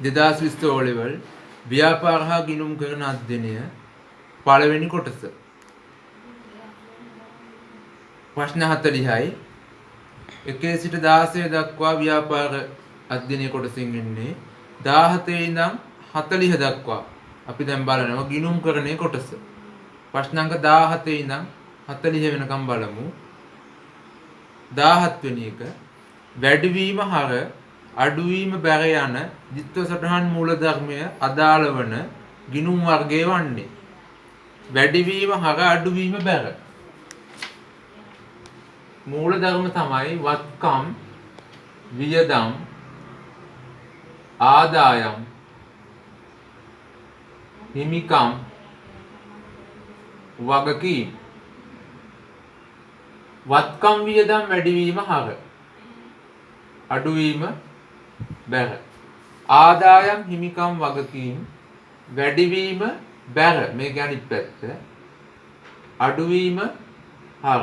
2020 O level ව්‍යාපාර හා ගිණුම් කරන අධ්‍යයනය පළවෙනි කොටස. ප්‍රශ්න 40යි 1 සිට 16 දක්වා ව්‍යාපාර අධ්‍යයනය කොටසින් ඉන්නේ 17 ඉඳන් 40 දක්වා අපි දැන් බලනවා ගිණුම් කරණයේ කොටස. ප්‍රශ්න අංක 17 ඉඳන් 40 වෙනකම් බලමු. 17 වෙනි එක වැඩිවීම හර අඩුවීම බැර යන ද්විත්ව සටහන් මූලධර්මය අදාළ වන ගිණුම් වර්ගය වන්නේ. වැඩිවීම හර අඩුවීම බැර මූලධර්ම තමයි වත්කම්, වියදම්, ආදායම්, හිමිකම්, වගකීම්. වත්කම් වියදම් වැඩිවීම හර අඩුවීම බැර. ආදායම්, හිමිකම්, වගකීම් වැඩිවීම බැර මේ අනිත් පැත්ත අඩුවීම හර.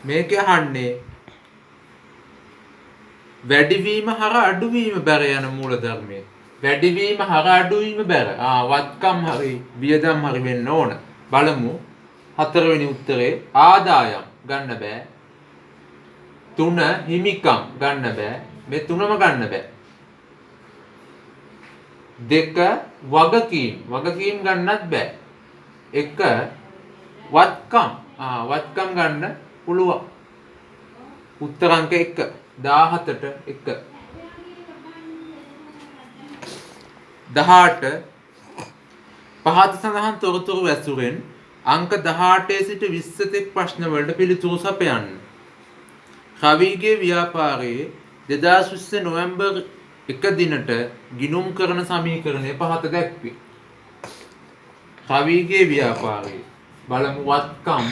මේක අහන්නේ වැඩිවීම හර අඩුවීම බැර යන මූලධර්මයේ වැඩිවීම හර අඩුවීම බැර. වත්කම් හරි වියදම් හරි වෙන්න ඕන. බලමු 4 වෙනි උත්තරේ ආදායම් ගන්න බෑ. 3 හිමිකම් ගන්න බෑ. මේ තුනම ගන්න බෑ. 2 වගකීම් ගන්නත් බෑ. 1 වත්කම් ගන්න පුළුවන්. උත්තර අංක 1 17ට 1 18 පහත සඳහන් තොරතුරු ඇසුරෙන් අංක 18 සිට 20 තෙක් ප්‍රශ්න වලට පිළිතුරු සපයන්න. කවිගේ ව්‍යාපාරයේ 2020 නොවැම්බර් 1 දිනට ගිණුම් කරන සමීකරණය පහත දැක්වේ. කවිගේ ව්‍යාපාරයේ බලමු වත්කම්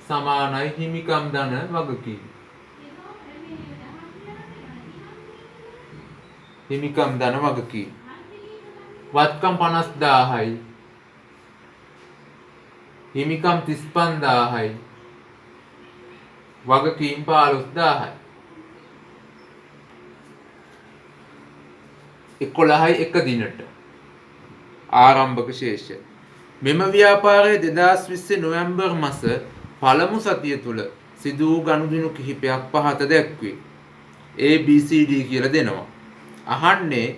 සමානයි හිමිකම් ධන වගකීම්. හිමිකම් ධන වගකීම්. වත්කම් 50000යි. හිමිකම් 35000යි. වගකීම් 15000යි. 11යි 1 දිනට ආරම්භක ශේෂ. මෙම ව්‍යාපාරයේ 2020 නොවැම්බර් මාස පළමු සතිය තුල සිදු වූ ගනුදෙනු කිහිපයක් පහත දැක්වේ. ABCD කියලා දෙනවා. අහන්නේ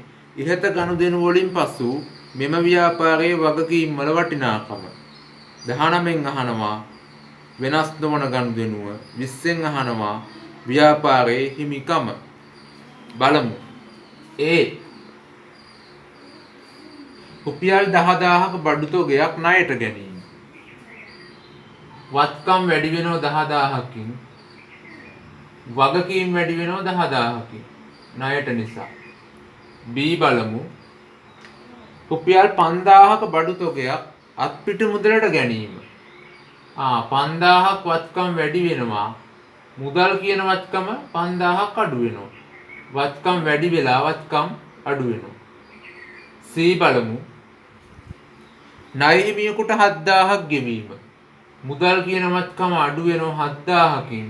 ඉහත ගනුදෙනු වලින් පසු මෙම ව්‍යාපාරයේ වගකීම් වල වටිනාකම. 19න් අහනවා වෙනස් නොවන ගනුදෙනුව. 20න් අහනවා ව්‍යාපාරයේ හිමිකම. බලමු. A රුපියල් 10000ක බඩු තොගයක් ණයට ගැනීම. වත්කම් වැඩි වෙනව 10000කින්. වගකීම් වැඩි වෙනව 10000කින් ණයට නිසා. B බලමු. රුපියල් 5000ක බඩු තොගයක් අත්පිට මුදලට ගැනීම. 5000ක් වත්කම් වැඩි වෙනවා. මුදල් කියන වත්කම 5000ක් අඩු වෙනවා. වත්කම් වැඩි වෙලා වත්කම් අඩු වෙනවා. C බලමු. ණය හිමියෙකුට 7000ක් ගෙවීම. මුදල් කියන වත්කම අඩු වෙනවා 7000කින්.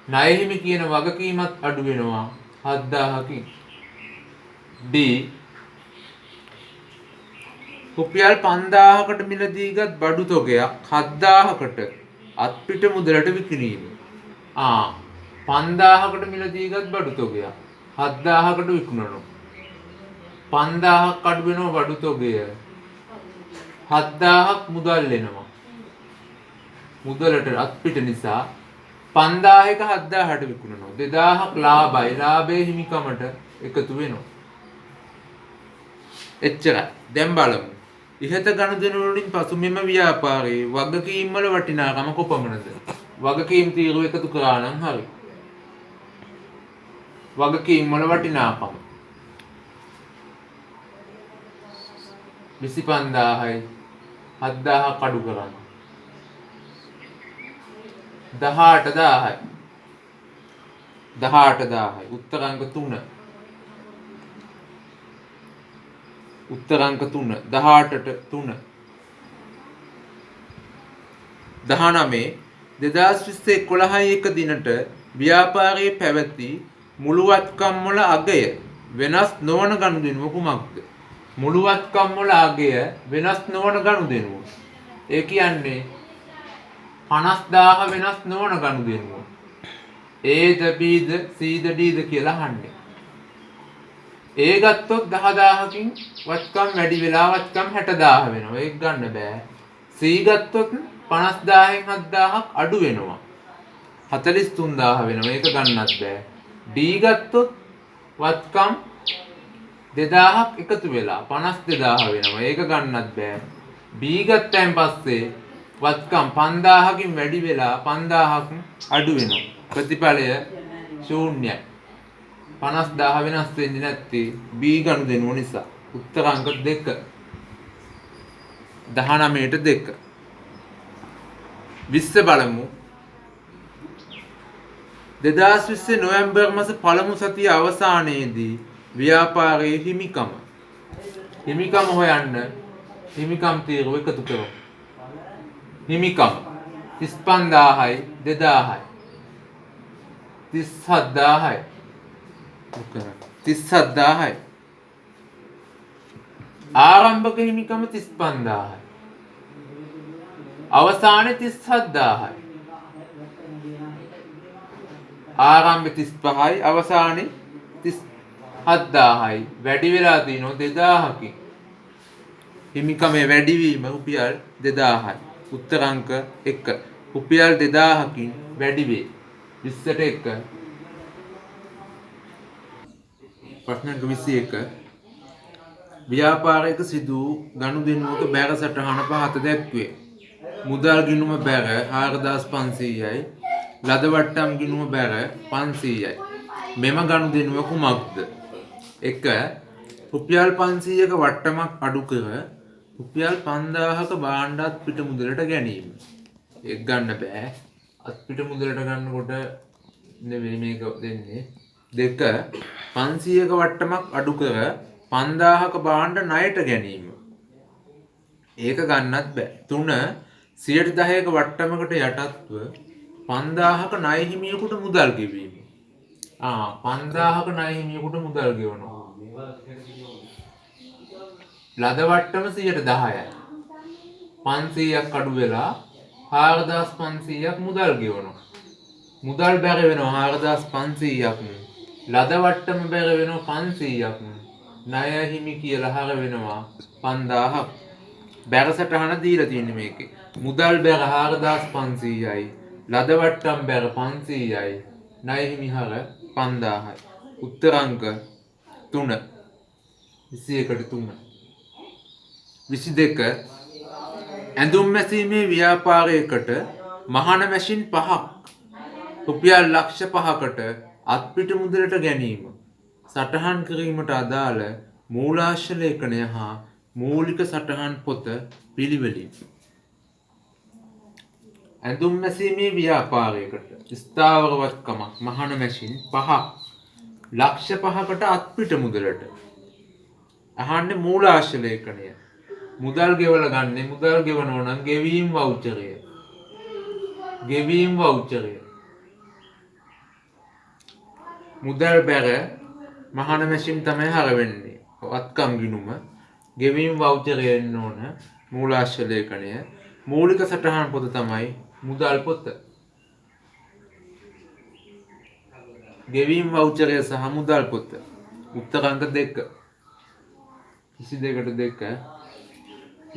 ණය හිමි කියන වගකීමත් අඩු වෙනවා 7000කින්. D රුපියල් 5000කට මිලදී ගත් බඩු තොගයක් 7000කට අත්පිට මුදලට විකිණීම. 5000කට මිලදී ගත් බඩු තොගයක් 7000කට විකුණනවා. 5000ක් අඩු වෙනවා බඩු තොගය. 7000ක් මුදල් වෙනවා. මුදලට අත්පිට නිසා 5000ක 7000ට විකුණනවා. 2000ක් ලාභයි. ලාභයේ හිමිකමට එකතු වෙනවා. එච්චරයි. දැන් බලමු. ඉහත ගනුදෙනු වලින් පසු මෙම ව්‍යාපාරයේ වගකීම් වල වටිනාකම කොපමණද? වගකීම් තීරුව එකතු කරා නම් හරි. වගකීම් වල වටිනාකම 25000යි 7000ක් අඩු කරන්න. 18000යි 18000යි උත්තර අංක 3 උත්තර අංක 3 18ට 3 19 2020 11 දිනට ව්‍යාපාරයේ පැවති මුළු වත්කම් වල අගය වෙනස් නොවන ගනුදෙනුව කුමක්ද? මුළු වත්කම් වල අගය වෙනස් නොවන ගනුදෙනුව. ඒ කියන්නේ 50000 වෙනස් නොවන ගනුදෙනුව. Aද Bද Cද Dද කියලා අහන්නේ. A ගත්තොත් 10000කින් වත්කම් වැඩි වෙලා වත්කම් 60000 වෙනවා. ඒක ගන්න බෑ. C ගත්තොත් 50000න් 7000ක් අඩු වෙනවා. 43000 වෙනවා. ඒක ගන්නත් බෑ. D ගත්තොත් වත්කම් 2000ක් එකතු වෙලා 52000 වෙනවා. ඒක ගන්නත් බෑ. B ගත්තයින් පස්සේ වත්කම් 5000කින් වැඩි වෙලා 5000ක් අඩු වෙනවා. ප්‍රතිඵලය ශූන්‍යයි. 50000 වෙනස් වෙන්නේ නැත්තේ B ගනුදෙනුව නිසා. උත්තර අංක 2. 19ට 2. 20 බලමු. 2020 නොවැම්බර් මාස පළමු සතිය අවසානයේදී ව්‍යාපාරයේ හිමිකම හොයන්න හිමිකම් තීරුව එකතු කරමු. හිමිකම 35000යි 2000යි 37000යි 37000යි ආරම්භක හිමිකම 35000යි අවසානයේ 37000යි ආරම්භ 35යි අවසානයේ 37000යි වැඩි වෙලා තිනවා 2000කින් හිමිකමේ වැඩිවීම රුපියල් 2000යි උත්තර අංක 1 රුපියල් 2000කින් වැඩි වේ 20ට 1 ප්‍රශ්න 21 ව්‍යාපාරයක සිදු ගනුදෙනුවක බැර සටහන පහත දැක්වේ මුදල් ගිණුම බැර 4500යි ලද වට්ටම් ගිණුම බැර 500යි මෙම ගනුදෙනුව කුමක්ද 1 රුපියල් 500ක වට්ටමක් අඩු කර රුපියල් 5000ක භාණ්ඩ අත්පිට මුදලට ගැනීම ඒක ගන්න බෑ අත්පිට මුදලට ගන්නකොට නෙවෙයි මේක දෙන්නේ 2 500ක වට්ටමක් අඩු කර 5000ක භාණ්ඩ ණයට ගැනීම ඒක ගන්නත් බෑ 3 110ක වට්ටමකට යටත්ව 5000ක ණය හිමියෙකුට මුදල් ගෙවීම 5000ක ණය හිමියෙකුට මුදල් ගෙවනවා ලද වට්ටම 10%යි 500ක් අඩු වෙලා 4500ක් මුදල් ගෙවනවා මුදල් බැර වෙනවා 4500ක් ලද වට්ටම බැර වෙනවා 500ක් ණය හිමි කියලා හර වෙනවා 5000ක් බැර සටහන දීලා තියෙන්නේ මේකේ මුදල් බැර 4500යි ලද වට්ටම් බැර 500යි ණය හිමි හර 5000යි උත්තර අංක 3 21ට 3 22 ඇඳුම් මැසීමේ ව්‍යාපාරයකට මහන මැෂින් 5ක් රුපියල් ලක්ෂ 5කට අත්පිට මුදලට ගැනීම සටහන් කිරීමට අදාළ මූලාශ්‍ර ලේඛනය හා මූලික සටහන් පොත පිළිවෙලින් ඇඳුම් මැසීමේ ව්‍යාපාරයකට ස්ථාවර වත්කමක් මහන මැෂින් 5ක් ලක්ෂ 5කට අත්පිට මුදලට අහන්නේ මූලාශ්‍ර ලේඛනය මුදල් ගෙවලා ගන්න මුදල් ගෙවනවා නම් ගෙවීම් වවුචරය මුදල් බැර මහන මැෂින් තමයි හර වෙන්නේ වත්කම් ගිණුම ගෙවීම් වවුචරය එන්න ඕන මූලාශ්‍ර ලේඛනය මූලික සටහන් පොත තමයි මුදල් පොත ගෙවීම් වවුචරය සහ මුදල් පොත උත්තර අංක 2 22ට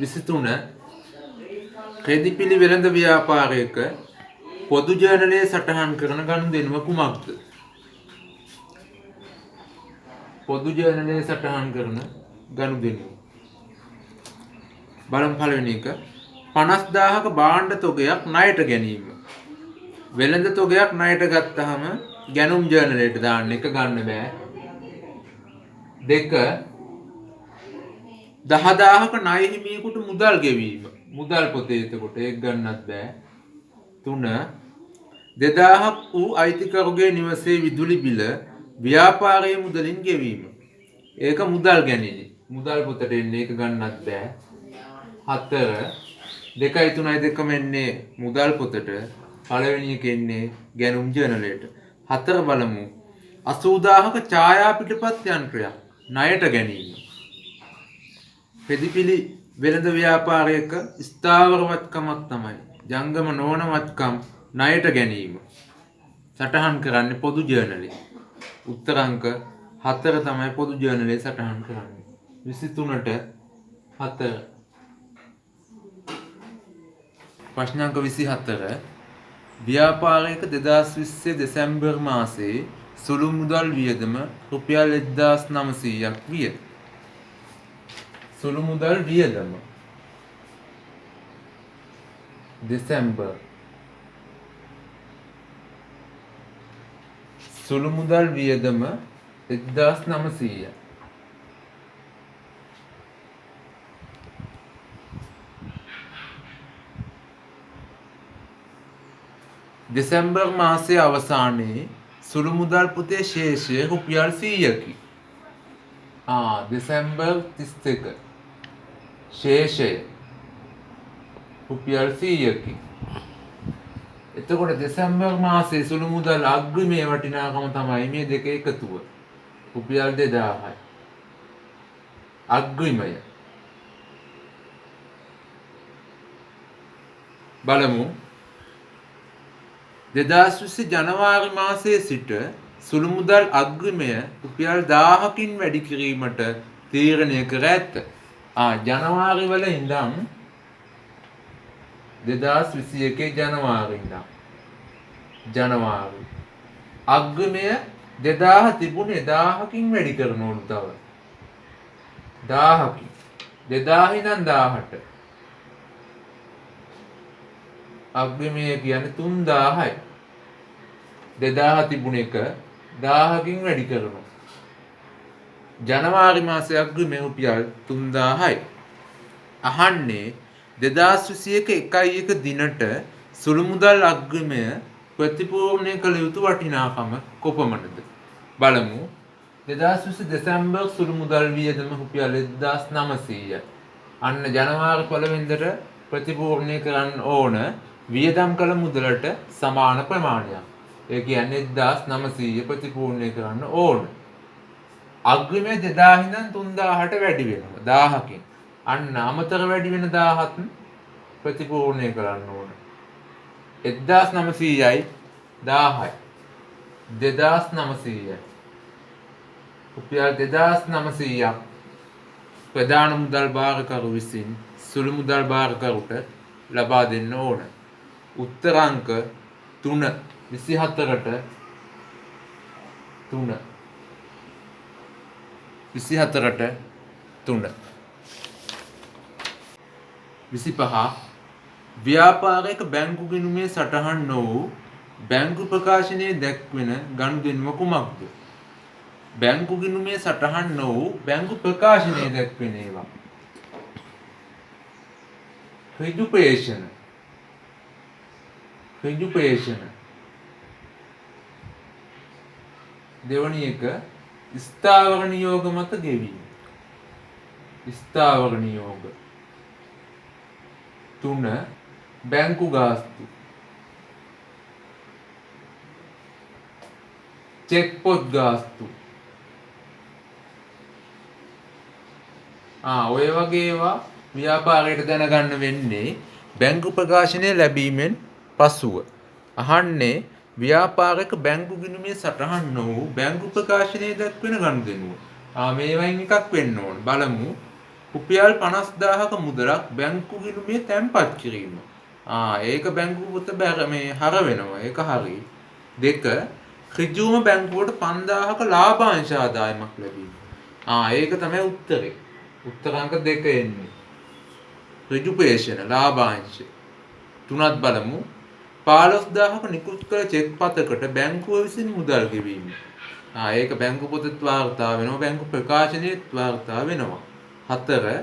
2 23 ක්‍රෙඩිපිලි වෙළඳ ව්‍යාපාරයක පොදු ජර්නලයේ සටහන් කරන ගනුදෙනුව කුමක්ද? පොදු ජර්නලයේ සටහන් කරන ගනුදෙනුව බලමු පළවෙනි එක 50000ක භාණ්ඩ තොගයක් ණයට ගැනීම වෙළඳ තොගයක් ණයට ගත්තාම ගැනුම් ජර්නලයට දාන්න එක ගන්න බෑ 2 10000ක ණය හිමියෙකුට මුදල් ගෙවීම මුදල් පොතේ එතකොට ඒක ගන්නත් බෑ 3 2000ක් වූ අයිතිකරුගේ නිවසේ විදුලි බිල ව්‍යාපාරයේ මුදලින් ගෙවීම ඒක මුදල් ගැනීම මුදල් පොතට එන්නේ ඒක ගන්නත් බෑ 4 2යි 3යි දෙකම එන්නේ මුදල් පොතට පළවෙනි එක එන්නේ ගැනුම් ජර්නලයට 4 බලමු 80,000ක ඡායා පිටපත් යන්ත්‍රයක් ණයට ගැනීම. පෙදිපිලි වෙළඳ ව්‍යාපාරයක ස්ථාවර වත්කමක් තමයි ජංගම නොවන වත්කම් ණයට ගැනීම. සටහන් කරන්නේ පොදු ජර්නලේ. උත්තර අංක 4 තමයි පොදු ජර්නලේ සටහන් කරන්නේ. 23ට 4. ප්‍රශ්න අංක 24 ව්‍යාපාරයක 2020 දෙසැම්බර් මාසයේ සුළු මුදල් වියදම රුපියල් 1900ක් විය. සුළු මුදල් වියදම දෙසැම්බර් සුළු මුදල් වියදම 1900. දෙසැම්බර් මාසයේ අවසානයේ සුළු මුදල් පොතේ ශේෂය රුපියල් 100කි. දෙසැම්බර් 31 ශේෂය රුපියල් 100කි. එතකොට දෙසැම්බර් මාසයේ සුළු මුදල් අග්‍රිමේ වටිනාකම තමයි මේ දෙක එකතුව. රුපියල් 2000යි. අග්‍රිමය. බලමු 2020 ජනවාරි මාසයේ සිට සුළු මුදල් අග්‍රිමය රුපියල් 1000කින් වැඩි කිරීමට තීරණය කර ඇත. ජනවාරි වල ඉඳන් 2021 ජනවාරි ඉඳන් ජනවාරි අග්‍රිමය 2000 තිබුණේ 1000කින් වැඩි කරනවලු තව 1000කින් 2000 ඉඳන් 1000ට අග්‍රිමය කියන්නේ 3000යි 2000 තිබුණ එක 1000කින් වැඩි කරනවා. ජනවාරි මාසයේ අග්‍රිමය රුපියල් 3000යි. අහන්නේ 2021 දිනට සුළු මුදල් අග්‍රිමය ප්‍රතිපූර්ණය කළ යුතු වටිනාකම කොපමණද? බලමු. 2020 දෙසැම්බර් සුළු මුදල් වියදම රුපියල් 1900යි. අන්න ජනවාරි 1 වෙනිදාට ප්‍රතිපූර්ණය කරන්න ඕන වියදම් කළ මුදලට සමාන ප්‍රමාණයක්. ඒ කියන්නේ 1900 ප්‍රතිපූර්ණය කරන්න ඕන. අග්‍රිමය 2000 ඉඳන් 3000ට වැඩි වෙනවා 1000කින්. අන්න අමතර වැඩි වෙන 1000ත් ප්‍රතිපූර්ණය කරන්න ඕන. 1900යි 1000යි 2900යි. රුපියල් 2900ක් ප්‍රධාන මුදල් භාරකරු විසින් සුළු මුදල් භාරකරුට ලබා දෙන්න ඕන. උත්තර අංක 3 24ට 3 24ට 3. 25 ව්‍යාපාරයක බැංකු ගිණුමේ සටහන් නො වූ බැංකු ප්‍රකාශනයේ දැක්වෙන ගනුදෙනුව කුමක්ද? බැංකු ගිණුමේ සටහන් නො වූ බැංකු ප්‍රකාශනයේ දැක්වෙන ඒවා. රිජුපේෂණ දෙවැනි එක ස්ථාවර නියෝග මත ගෙවීම. ස්ථාවර නියෝග. 3 බැංකු ගාස්තු. චෙක් පොත් ගාස්තු. ඔය වගේ ඒවා ව්‍යාපාරයට දැනගන්න වෙන්නේ බැංකු ප්‍රකාශනය ලැබීමෙන් පසුව. අහන්නේ ව්‍යාපාරයක බැංකු ගිණුමේ සටහන් නො වූ බැංකු ප්‍රකාශනයේ දැක්වෙන ගනුදෙනුව. මේවයින් එකක් වෙන්න ඕන. බලමු. රුපියල් 50000ක මුදලක් බැංකු ගිණුමේ තැන්පත් කිරීම. ඒක බැංකු පොත හර වෙනවා. ඒක හරි. 2 ඍජුවම බැංකුවට 5000ක ලාභාංශ ආදායමක් ලැබීම. ඒක තමයි උත්තරේ. උත්තර අංක 2 එන්නේ. රිජුපේෂණ ලාභාංශ. 3ත් බලමු. 15000ක නිකුත් කළ චෙක් පතකට බැංකුව විසින් මුදල් ගෙවීම. ඒක බැංකු පොතේ වාර්තා වෙනවා. බැංකු ප්‍රකාශනයේ වාර්තා වෙනවා. 4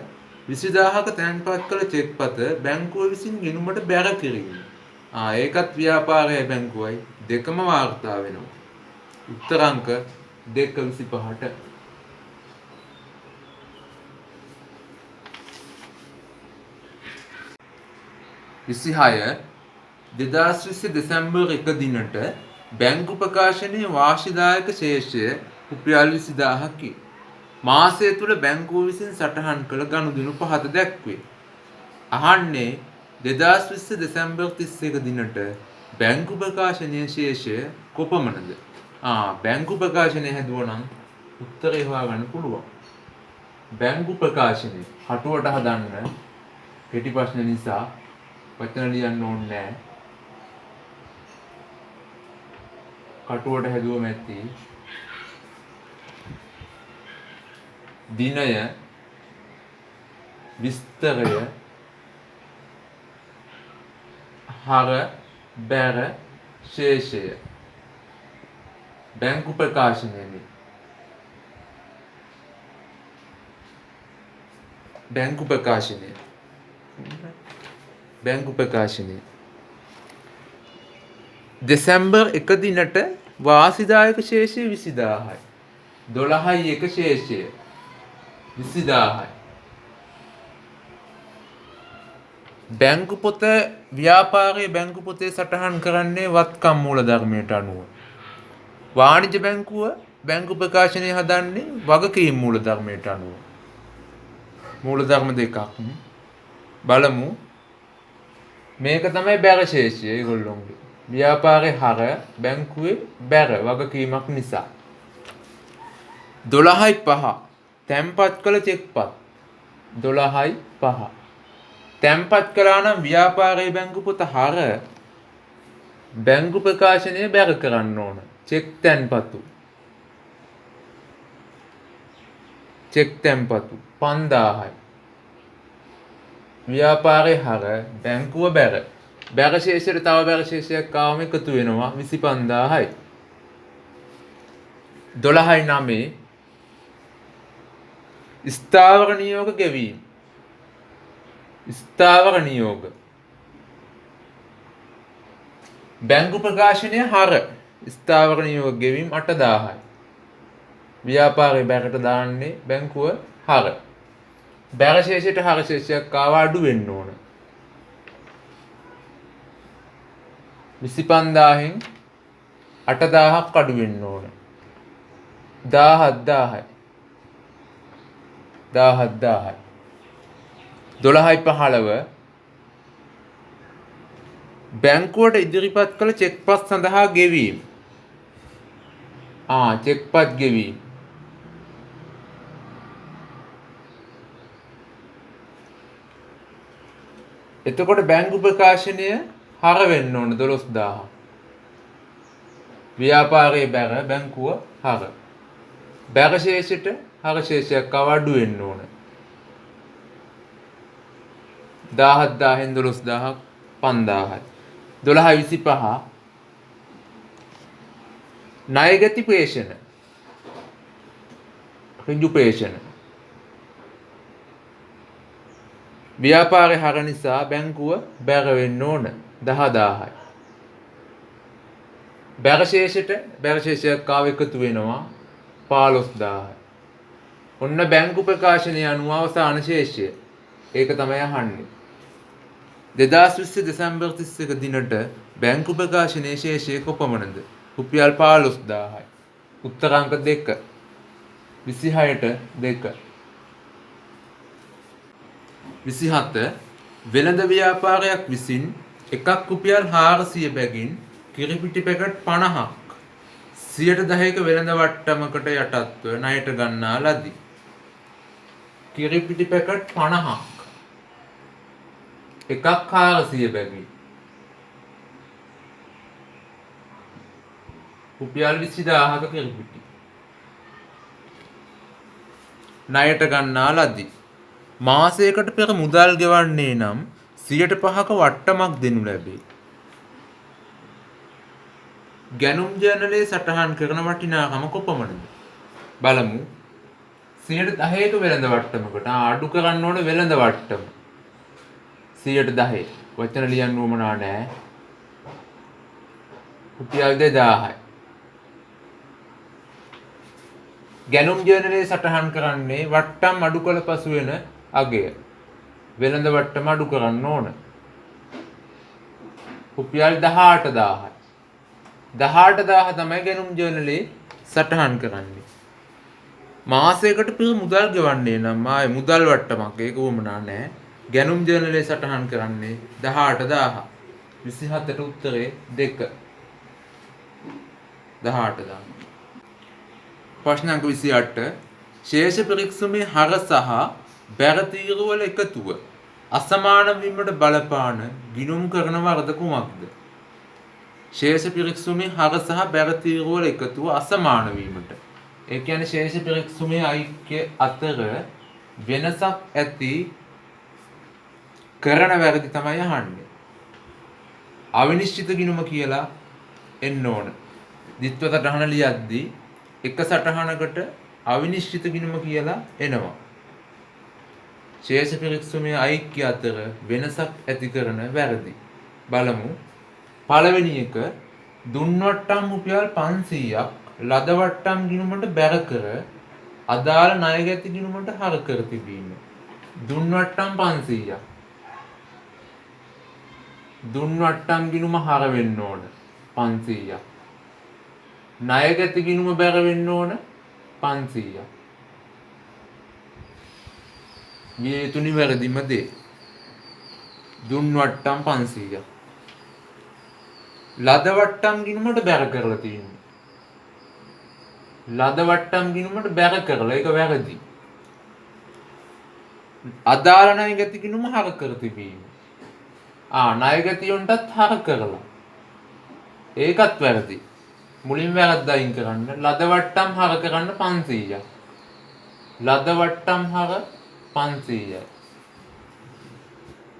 20000ක තැන්පත් කළ චෙක් පත බැංකුව විසින් ගිණුමට බැර කිරීම. ඒකත් ව්‍යාපාරයේ බැංකුවයි දෙකම වාර්තා වෙනවා. උත්තර අංක 225ට. 26 2020 දෙසැම්බර් 1 දිනට බැංකු ප්‍රකාශනයේ වාර්ෂිකදායක ශේෂය රුපියල් 20000කි. මාසය තුල බැංකුව විසින් සටහන් කළ ගනුදෙනු පහත දැක්වේ. අහන්නේ 2020 දෙසැම්බර් 31 දිනට බැංකු ප්‍රකාශනයේ ශේෂය කොපමණද? බැංකු ප්‍රකාශනය හැදුවනම් උත්තරේ හොයාගන්න පුළුවන්. බැංකු ප්‍රකාශනය හටුවට හදන්න කෙටි ප්‍රශ්න නිසා වචන ලියන්න ඕනේ නැහැ. කටුවට හැදුවම ඇති දිනය විස්තරය හර බැර ශේෂය බැංකු ප්‍රකාශනයේ බැංකු ප්‍රකාශනය දෙසැම්බර් 1 දිනට වාසිදායක ශේෂය 20000යි. 12යි 1 ශේෂය 20000යි. බැංකු පොත ව්‍යාපාරයේ බැංකු පොතේ සටහන් කරන්නේ වත්කම් මූලධර්මයට අනුව. වාණිජ බැංකුව බැංකු ප්‍රකාශනය හදන්නේ වගකීම් මූලධර්මයට අනුව. මූලධර්ම දෙකක් බලමු. මේක තමයි බැර ශේෂය ඒගොල්ලොන්ගේ. ව්‍යාපාරේ හර බැංකුවේ බැර වගකීමක් නිසා. 12.5 තැන්පත් කළ චෙක්පත් 12.5 තැන්පත් කළා නම් ව්‍යාපාරයේ බැංකු පොත හර බැංකු ප්‍රකාශනය බැර කරන්න ඕන. චෙක් තැන්පතු 5000යි. ව්‍යාපාරේ හර බැංකුව බැර බැර ශේෂයට තව බැර ශේෂයක් ආවම එකතු වෙනවා 25000යි. 12.9 ස්ථාවර නියෝග ගෙවීම. ස්ථාවර නියෝග බැංකු ප්‍රකාශනය හර ස්ථාවර නියෝග ගෙවීම 8000යි. ව්‍යාපාරේ බැරට දාන්නේ බැංකුව හර. බැර ශේෂයට හර ශේෂයක් ආව අඩු වෙන්න ඕන. 25000න් 8000ක් අඩු වෙන්න ඕන. 17000යි. 12.15 බැංකුවට ඉදිරිපත් කළ චෙක්පත් සඳහා ගෙවීම. චෙක්පත් ගෙවීම. එතකොට බැංකු ප්‍රකාශනය හර වෙන්න ඕන 12000. ව්‍යාපාරයේ බැර බැංකුව හර. බැර ශේෂයට හර ශේෂයක් අඩු වෙන්න ඕන. 17000න් 12000ක් 5000යි. 12.25 ණයගැති ප්‍රේෂණ ඍජු ප්‍රේෂණ. ව්‍යාපාරේ හර නිසා බැංකුව බැර වෙන්න ඕන 10000යි. බැර ශේෂයට බැර ශේෂයක් ආව එකතු වෙනවා 15000යි. ඔන්න බැංකු ප්‍රකාශනය අනුව අවසාන ශේෂය. ඒක තමයි අහන්නේ. 2020 දෙසැම්බර් 31 දිනට බැංකු ප්‍රකාශනයේ ශේෂය කොපමණද? රුපියල් 15000යි. උත්තර අංක 2 26ට 2. 27 වෙළඳ ව්‍යාපාරයක් විසින් එකක් රුපියල් 400 බැගින් කිරිපිටි පැකට් 50ක් 10%ක වෙළඳ වට්ටමකට යටත්ව ණයට ගන්නා ලදී. කිරිපිටි පැකට් 50ක් එකක් 400 බැගින් රුපියල් 20000ක කිරිපිටි ණයට ගන්නා ලදී. මාසයකට පෙර මුදල් ගෙවන්නේ නම් 5%ක වට්ටමක් දෙනු ලැබේ. ගැනුම් ජර්නලයේ සටහන් කරන වටිනාකම කොපමණද? බලමු. 10%ක වෙළඳ වට්ටමකට අඩු කරන්න ඕන වෙළඳ වට්ටම 10%. වචන ලියන්න උවමනා නැහැ. රුපියල් 2000යි. ගැනුම් ජර්නලයේ සටහන් කරන්නේ වට්ටම් අඩු කළ පසු වෙන අගය. වෙළඳ වට්ටම අඩු කරන්න ඕන. රුපියල් 18000යි. 18,000 තමයි ගැනුම් ජර්නලේ සටහන් කරන්නේ. මාසයකට පෙර මුදල් ගෙවන්නේ නම් ආයේ මුදල් වට්ටමක් ඒක වුමනා නැහැ. ගැනුම් ජර්නලේ සටහන් කරන්නේ 18,000. 27ට උත්තරේ 2. 18,000. ප්‍රශ්න අංක 28 ශේෂ පරීක්ෂමේ හර සහ බැර තීරුවල එකතුව අසමාන වීමට බලපාන ගිණුම් කරන වරද කුමක්ද? ශේෂ පරීක්ෂමේ හර සහ බැර තීරුවල එකතුව අසමාන වීමට. ඒ කියන්නේ ශේෂ පරීක්ෂමේ ඓක්‍ය අතර වෙනසක් ඇති කරන වැරදි තමයි අහන්නේ. අවිනිශ්චිත ගිණුම කියලා එන්න ඕන. ද්විත්ව සටහන ලියද්දී එක සටහනකට අවිනිශ්චිත ගිණුම කියලා එනවා. ශේෂ පරීක්ෂමේ ඓක්‍ය අතර වෙනසක් ඇති කරන වැරදි. බලමු. පළවෙනි එක දුන් වට්ටම් රුපියල් 500ක් ලද වට්ටම් ගිණුමට බැර කර අදාළ ණය ගැති ගිණුමට හර කර තිබීම. දුන් වට්ටම් 500ක්. දුන් වට්ටම් ගිණුම හර වෙන්න ඕන 500ක්. ණය ගැති ගිණුම බැර වෙන්න ඕන 500ක්. මේ තුනි වැරදිම දේ. දුන් වට්ටම් 500ක්. ලද වට්ටම් ගිණුමට බැර කරලා තියෙනවා. ලද වට්ටම් ගිණුමට බැර කරලා ඒක වැරදි. අදාළ ණය ගැති ගිණුම හර කර තිබීම. ණය ගැතියොන්ටත් හර කරලා. ඒකත් වැරදි. මුලින් වැරද්ද අයින් කරන්න. ලද වට්ටම් හර කරන්න 500ක්. ලද වට්ටම් හර 500යි.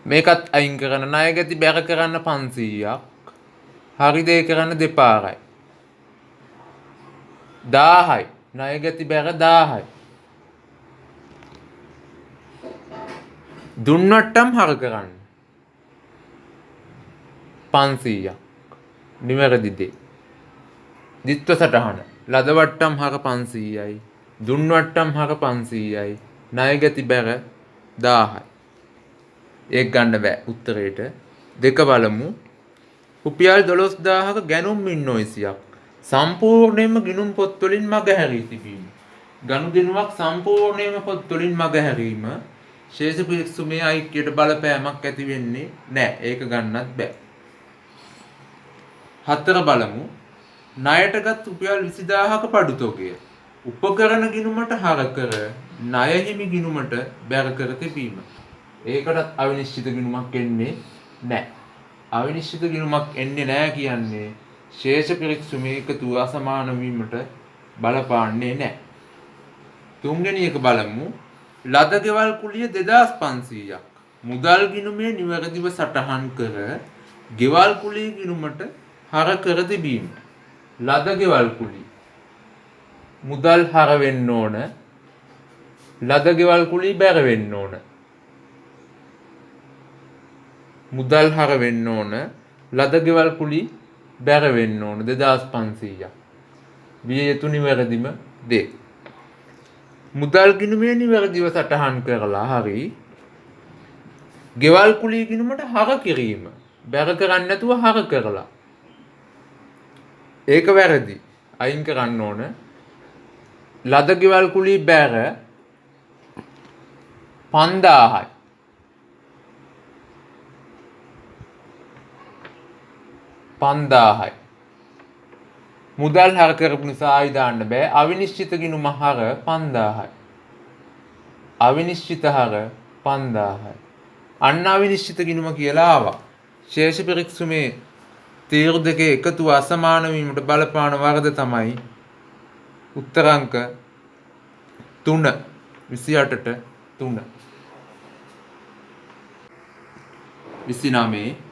මේකත් අයින් කරන්න. ණය ගැති බැර කරන්න 500ක්. හරි දේ කරන්න දෙපාරයි. 1000යි. ණය ගැති බැර 1000යි. දුන් වට්ටම් හර කරන්න 500ක්. නිවැරදි දේ. ද්විත්ව සටහන. ලද වට්ටම් හර 500යි. දුන් වට්ටම් හර 500යි. ණය ගැති බැර 1000යි. ඒක ගන්න බෑ උත්තරේට. දෙක බලමු. රුපියල් 12000ක ගැනුම් ඉන්නොයිසියක් සම්පූර්ණයෙන්ම ගිණුම් පොත් වලින් මගහැරී තිබීම. ගනුදෙනුවක් සම්පූර්ණයෙන්ම පොත් වලින් මගහැරීම ශේෂ පරීක්ෂමේ ඓක්‍යයට බලපෑමක් ඇති වෙන්නේ නැහැ. ඒක ගන්නත් බෑ. 4 බලමු. ණයටගත් රුපියල් 20000ක පඩු තොගය උපකරණ ගිණුමට හර කර ණය හිමි ගිණුමට බැර කර තිබීම. ඒකටත් අවිනිශ්චිත ගිණුමක් එන්නේ නැහැ. අවිනිශ්චිත ගිණුමක් එන්නේ නැහැ කියන්නේ ශේෂ පරීක්ෂමේ එකතු අසමාන වීමට බලපාන්නේ නැහැ. තුන්වෙනි එක බලමු. ලද ගෙවල් කුලිය 2500ක් මුදල් ගිණුමේ නිවැරදිව සටහන් කර ගෙවල් කුලිය ගිණුමට හර කර තිබීම. ලද ගෙවල් කුලිය මුදල් හර වෙන්න ඕන. ලද ගෙවල් කුලිය බැර වෙන්න ඕන. මුදල් හර වෙන්න ඕන. ලද ගෙවල් කුලිය බැර වෙන්න ඕන 2500ක්. විය යුතු නිවැරදිම දේ. මුදල් ගිණුමේ නිවැරදිව සටහන් කරලා හරි ගෙවල් කුලිය ගිණුමට හර කිරීම. බැර කරන්නේ නැතුව හර කරලා. ඒක වැරදි. අයින් කරන්න ඕන. ලද ගෙවල් කුලිය බැර 5000යි. මුදල් හර කරපු නිසා ආයි දාන්න බෑ. අවිනිශ්චිත ගිණුම හර 5000යි. අවිනිශ්චිත හර 5000යි. අන්න අවිනිශ්චිත ගිණුම කියලා ආවා. ශේෂ පරීක්ෂමේ තීරු දෙකේ එකතුව අසමාන වීමට බලපාන වරද තමයි උත්තරාංක 3 28ට 3. 29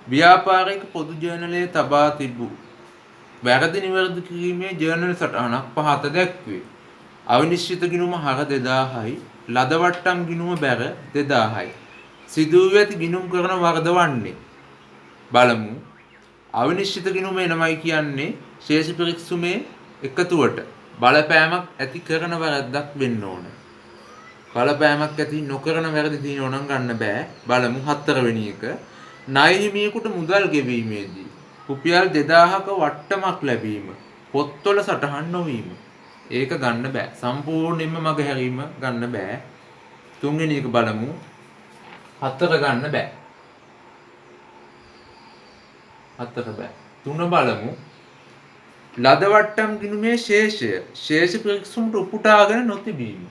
ව්‍යාපාරික පොදු ජර්නලයේ තබා තිබූ වැරදි නිවැරදි කිරීමේ ජර්නල් සටහනක් පහත දැක්වේ. අවිනිශ්චිත ගිණුම හර 2000යි. ලද වට්ටම් ගිණුම බැර 2000යි. සිදු වී ඇති ගිණුම් කරන වරද වන්නේ. බලමු. අවිනිශ්චිත ගිණුම එනමයි කියන්නේ ශේෂ පරීක්ෂමේ එකතුවට බලපෑමක් ඇති කරන වැරද්දක් වෙන්න ඕන. බලපෑමක් ඇති නොකරන වැරදි තියෙනවා නම් ගන්න බෑ. බලමු 4 වෙනි එක. ණය හිමියෙකුට මුදල් ගෙවීමේදී රුපියල් 2000ක වට්ටමක් ලැබීම. පොත්වල සටහන් නොවීම. ඒක ගන්න බෑ. සම්පූර්ණයෙන්ම මගහැරීම ගන්න බෑ. තුන්වෙනි එක බලමු. 4 ගන්න බෑ. 4 බෑ. 3 බලමු. ලද වට්ටම් ගිණුමේ ශේෂ පිරික්සුමට උපුටාගෙන නොතිබීම.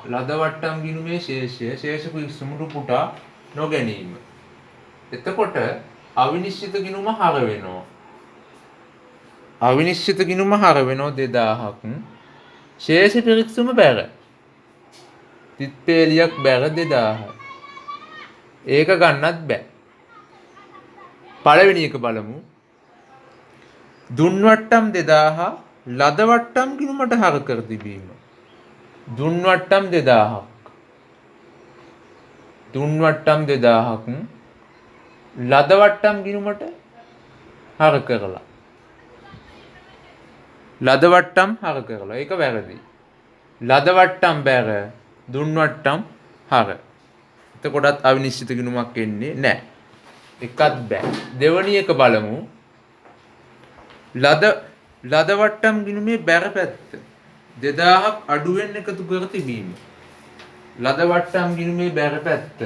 ලද වට්ටම් ගිණුමේ ශේෂ පිරික්සුමට උපුටා නොගැනීම. එතකොට අවිනිශ්චිත ගිණුම හර වෙනවා. අවිනිශ්චිත ගිණුම හර වෙනවා 2000ක්. ශේෂ පිරික්සුම බැර. තිත්පේලියක් බැර 2000යි. ඒක ගන්නත් බෑ. පළවෙනි එක බලමු. දුන් වට්ටම් 2000 ලද වට්ටම් ගිණුමට හර කර තිබීම. දුන් වට්ටම් 2000ක්. දුන් වට්ටම් 2000ක් ලද වට්ටම් ගිණුමට හර කරලා. ලද වට්ටම් හර කරලා. ඒක වැරදි. ලද වට්ටම් බැර දුන් වට්ටම් හර. එතකොටත් අවිනිශ්චිත ගිණුමක් එන්නේ නැහැ. එකත් බෑ. දෙවැනි එක බලමු. ලද වට්ටම් ගිණුමේ බැර පැත්ත 2000ක් අඩුවෙන් එකතු කර තිබීම. ලද වට්ටම් ගිණුමේ බැර පැත්ත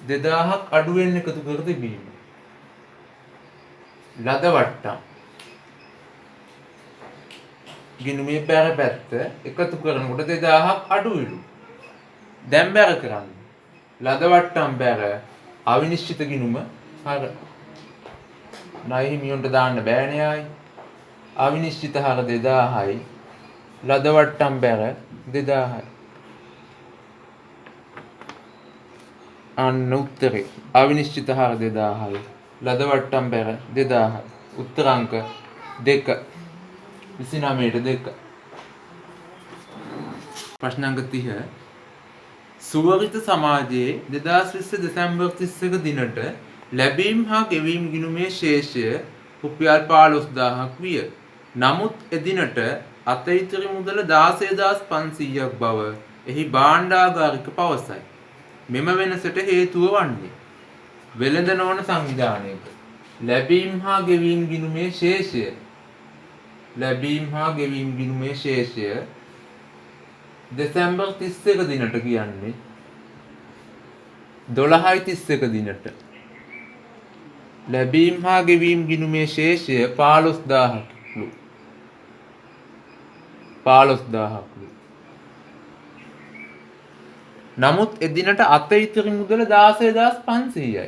2000ක් අඩුවෙන් එකතු කර තිබීම. ලද වට්ටම් ගිණුමේ බැර පැත්ත එකතු කරනකොට 2000ක් අඩුවෙලු. දැන් බැර කරන්න. ලද වට්ටම් බැර අවිනිශ්චිත ගිණුම හර. ණය හිමියොන්ට දාන්න බෑනේ ආයි. අවිනිශ්චිත හර 2000යි. ලද වට්ටම් බැර 2000යි. අන්න උත්තරේ. අවිනිශ්චිත හර 2000යි. ලද වට්ටම් බැර 2000යි. උත්තර අංක 2. 29ට 2. ප්‍රශ්න අංක 30. සුවරිත සමාජයේ 2020 දෙසැම්බර් 31 දිනට ලැබීම් හා ගෙවීම් ගිණුමේ ශේෂය රුපියල් 15000ක් විය. නමුත් එදිනට අතීතර මුදල 16500ක් බව එහි භාණ්ඩාගාරික පවසයි. මෙම වෙනසට හේතුව වන්නේ වෙළඳ නොවන සංවිධානයක ලැබීම් හා ගෙවීම් ගිණුමේ ශේෂය. ලැබීම් හා ගෙවීම් ගිණුමේ ශේෂය දෙසැම්බර් 31 දිනට කියන්නේ 12/31 දිනට ලැබීම් හා ගෙවීම් ගිණුමේ ශේෂය 15000ක්ලු. 15000ක්ලු. නමුත් එදිනට අතීතර මුදල 16500යි.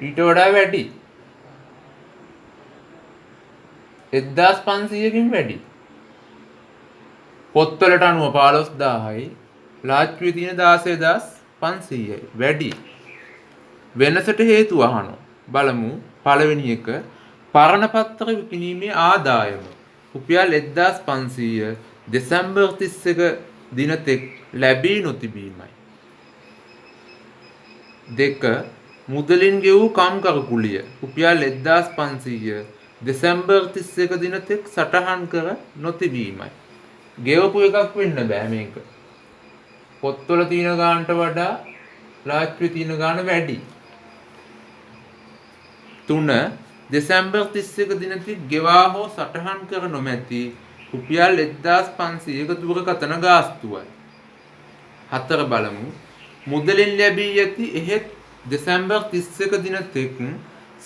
ඊට වඩා වැඩි. 1500කින් වැඩි. පොත්වලට අනුව 15000යි. ලාච්චුවේ තියෙන 16500යි. වැඩි. වෙනසට හේතුව අහනවා. බලමු. පළවෙනි එක පරණ පත්‍ර විකිණීමේ ආදායම රුපියල් 1500 දෙසැම්බර් 31 දින තෙක් ලැබී නොතිබීමයි. 2 මුදලින් ගෙවූ කම්කරු කුලිය රුපියල් 1500 දෙසැම්බර් 31 දින තෙක් සටහන් කර නොතිබීමයි. ගෙවපු එකක් වෙන්න බෑ මේක. පොත්වල තියෙන ගානට වඩා ලාච්චුවේ තියෙන ගාන වැඩි. 3 දෙසැම්බර් 31 දින තෙක් ගෙවා හෝ සටහන් කර නොමැති රුපියල් 1500ක දුරකථන ගාස්තුවයි. 4 බලමු. මුදලින් ලැබී ඇති එහෙත් දෙසැම්බර් 31 දින තෙක්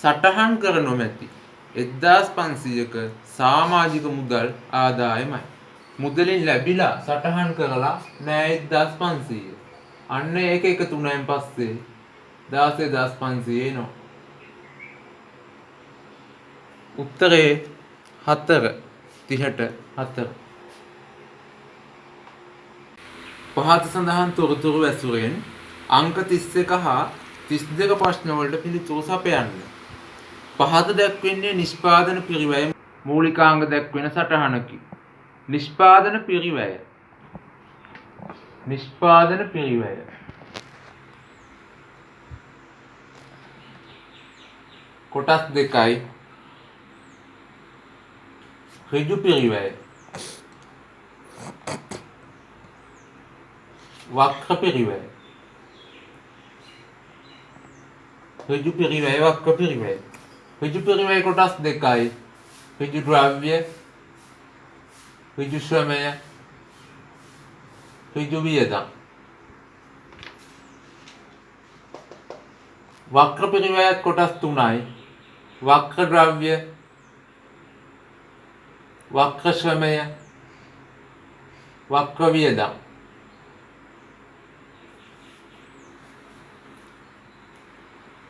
සටහන් කර නොමැති 1500ක සමාජික මුදල් ආදායමයි. මුදලින් ලැබිලා සටහන් කරලා නෑ 1500. අන්න ඒක එකතු වුණායින් පස්සේ 16500 එනවා. උත්තරේ 4 30ට 4. පහත සඳහන් තොරතුරු ඇසුරෙන් අංක 31 හා 32 ප්‍රශ්න වලට පිළිතුරු සපයන්න. පහත දැක්වෙන්නේ නිෂ්පාදන පිරිවැය මූලිකාංග දැක්වෙන සටහනකි. නිෂ්පාදන පිරිවැය. නිෂ්පාදන පිරිවැය. කොටස් දෙකයි. ඍජු පිරිවැය. වක්‍ර පිරිවැය. ඍජු පිරිවැය වක්‍ර පිරිවැය. ඍජු පිරිවැය කොටස් දෙකයි. ඍජු ද්‍රව්‍ය, ඍජු ශ්‍රමය, ඍජු වියදම්. වක්‍ර පිරිවැයත් කොටස් තුනයි. වක්‍ර ද්‍රව්‍ය, වක්‍ර ශ්‍රමය, වක්‍ර වියදම්.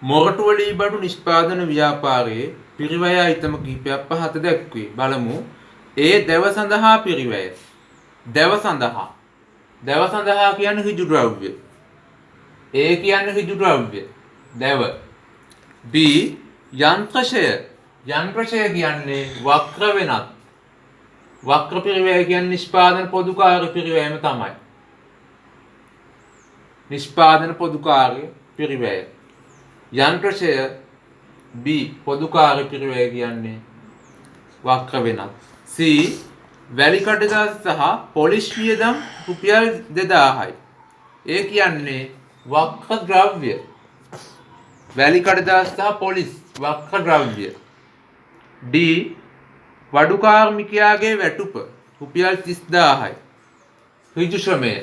මොරටුවලී බඩු නිෂ්පාදන ව්‍යාපාරයේ පිරිවැය අයිතම කිහිපයක් පහත දැක්වේ. බලමු. ඒ දැව සඳහා පිරිවැය. දැව සඳහා. දැව සඳහා කියන්නේ ඍජු ද්‍රව්‍ය. ඒ කියන්නේ ඍජු ද්‍රව්‍ය. දැව. B යන්ත්‍රශය. යන්ත්‍රශය කියන්නේ වක්‍ර වෙනත්. වක්‍ර පිරිවැය කියන්නේ නිෂ්පාදන පොදුකාර්ය පිරිවැයම තමයි. නිෂ්පාදන පොදුකාර්ය පිරිවැය. යන්ත්‍රශය B පොදුකාර්ය පිරිවැය කියන්නේ වක්‍ර වෙනත්. C වැලි කඩදාසි සහ පොලිෂ් වියදම් රුපියල් 2000යි. ඒ කියන්නේ වක්‍ර ද්‍රව්‍ය. වැලි කඩදාසි සහ පොලිස් වක්‍ර ද්‍රව්‍ය. D වඩු කාර්මිකයාගේ වැටුප රුපියල් 30000යි. ඍජු ශ්‍රමය.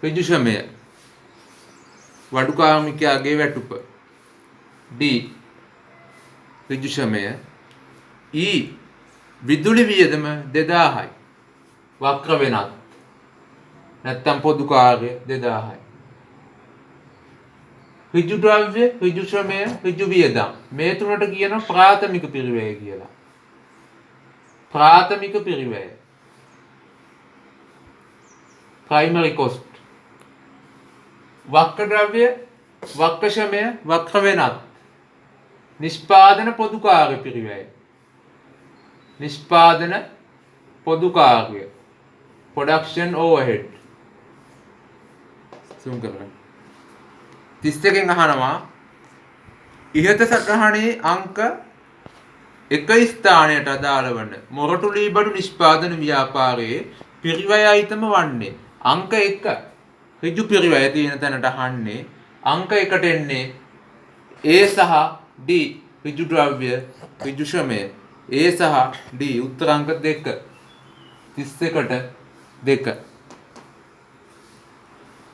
ඍජු ශ්‍රමය වඩු කාර්මිකයාගේ වැටුප. D ඍජු ශ්‍රමය. E විදුලි වියදම 2000යි. වක්‍ර වෙනත්. නැත්තම් පොදු කාර්ය 2000යි. ඍජු ද්‍රව්‍ය, ඍජු ශ්‍රමය, ඍජු වියදම්. මේ තුනට කියනවා ප්‍රාථමික පිරිවැය කියලා. ප්‍රාථමික පිරිවැය. primary cost. වක්‍ර ද්‍රව්‍ය, වක්‍ර ශ්‍රමය, වක්‍ර වෙනත්. නිෂ්පාදන පොදු කාර්ය පිරිවැය. නිෂ්පාදන පොදු කාර්ය. production overhead. zoom කරන්න. 31 අහනවා ඉහත සටහනේ අංක 1 ස්ථානයට අදාළ වන මොරටුලී බඩු නිෂ්පාදන ව්‍යාපාරයේ පිරිවැය අයිතම වන්නේ අංක 1 ඍජු පිරිවැය තියෙන තැනට අහන්නේ අංක 1ට එන්නේ A සහ D ඍජු ද්‍රව්‍ය ඍජු ශ්‍රමය A සහ D උත්තර අංක 2 31ට 2